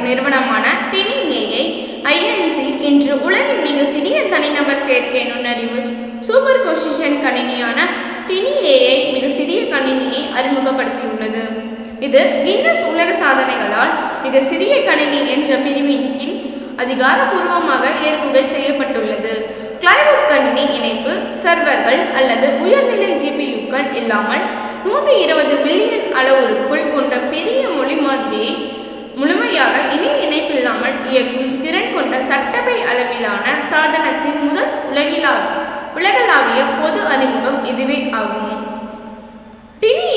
நிறுவனமான tiny INC இன்று உலகின் மிக சிறிய தனிநபர் செயற்கை நுண்ணறிவு சூப்பர் பொசிஷன் கணினியான டினி மிக சிறிய கணினியை அறிமுகப்படுத்தியுள்ளது. இது கின்னஸ் உலக சாதனைகளால் மிக சிறிய கணினி என்ற பிரிவின் கீழ் அதிகாரப்பூர்வமாக ஏற்புகை செய்யப்பட்டுள்ளது. கிளைவுட் கணினி இணைப்பு சர்வர்கள் அல்லது உயர்நிலை ஜிபியுக்கள் இல்லாமல் 120 பில்லியன் அளவுருக்குள் கொண்ட பெரிய மொழி மாதிரியை முழுமையாக இணைய இணைப்பில்லாமல் இயக்கும் திறன் கொண்ட சட்டப்பை அளவிலான சாதனத்தின் முதல் உலகளாவிய பொது அறிமுகம் இதுவே ஆகும். டினி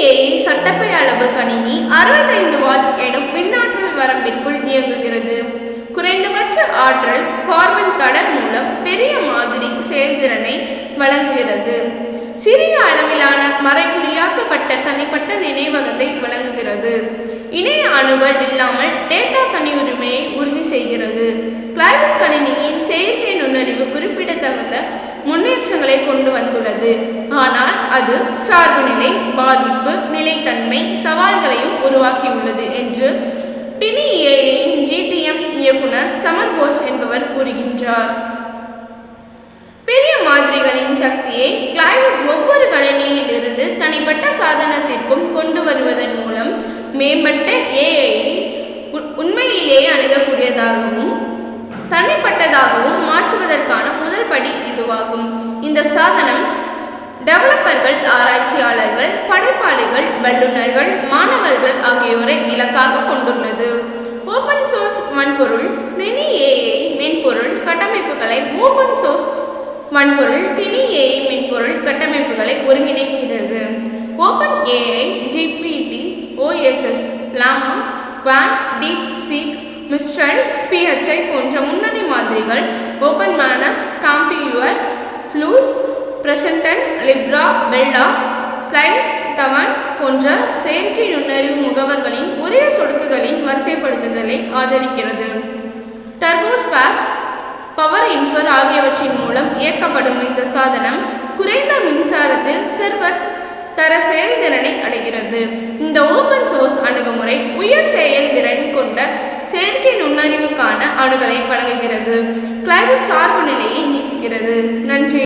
சட்டப்பை அளவு கணினி 65 வாட்ஸ் எனும் மின்னாற்றல் வரம்பிற்குள் இயங்குகிறது. குறைந்தபட்ச ஆற்றல் கார்பன் தடர் மூலம் பெரிய மாதிரி செயல்திறனை வழங்குகிறது. சிறிய அளவிலான மறைகுறியாக்கப்பட்ட தனிப்பட்ட நினைவகத்தை வழங்குகிறது. இணைய அணுகல் இல்லாமல் டேட்டா தனியுரிமையை உறுதி செய்கிறது. கிளைவுட் கணினியின் செயற்கை நுண்ணறிவு குறிப்பிடத்தகுந்த முன்னேற்றங்களை கொண்டு வந்துள்ளது. ஆனால் அது சார்புநிலை, பாதிப்பு, நிலைத்தன்மை சவால்களையும் உருவாக்கியுள்ளது என்று டினி GTM இயக்குனர் சமர் போஸ் என்பவர் கூறுகின்றார். பெரிய மாதிரிகளின் சக்தியை கிளைவுட் ஒவ்வொரு கணினியிலிருந்து தனிப்பட்ட சாதனத்திற்கும் கொண்டு வருவதன் மூலம் மேம்பட்ட உண்மையிலேயே அணுகக்கூடியதாகவும் தனிப்பட்டதாகவும் மாற்றுவதற்கான முதல் படி இதுவாகும். இந்த சாதனம் டெவலப்பர்கள், ஆராய்ச்சியாளர்கள், படைப்பாளிகள், வல்லுநர்கள், மாணவர்கள் ஆகியோரை இலக்காக கொண்டுள்ளது. ஓபன் சோர்ஸ் வன்பொருள் டினி மென்பொருள் கட்டமைப்புகளை ஓபன் சோர்ஸ் வன்பொருள் டினி மென்பொருள் கட்டமைப்புகளை ஒருங்கிணைக்கிறது. Open GPT, OSS, Llama, Wan, DeepSeek, Mistral, PHI போன்ற முன்னணி மாதிரிகள் ஓபன் மேனஸ், காம்பியூர், ஃப்ளூஸ், பிரசன்டன், லிப்ரா, பெல்லா, ஸ்லைட் டவன் போன்ற செயற்கை நுண்ணறிவு முகவர்களின் ஒரே சொடுக்குகளின் வரிசைப்படுத்துதலை ஆதரிக்கிறது. டர்போஸ்பாஸ், பவர் இன்ஃபர் ஆகியவற்றின் மூலம் இயக்கப்படும் இந்த சாதனம் குறைந்த மின்சாரத்தில் சர்வர் தர செயல்திறனை அடைகிறது. இந்த ஓபன் சோர்ஸ் அணுகுமுறை உயர் செயல்திறன் கொண்ட செயற்கை நுண்ணறிவுக்கான அணுகலை வழங்குகிறது. கிளைவுட் சார்பு நிலையை நீக்குகிறது. நன்றி.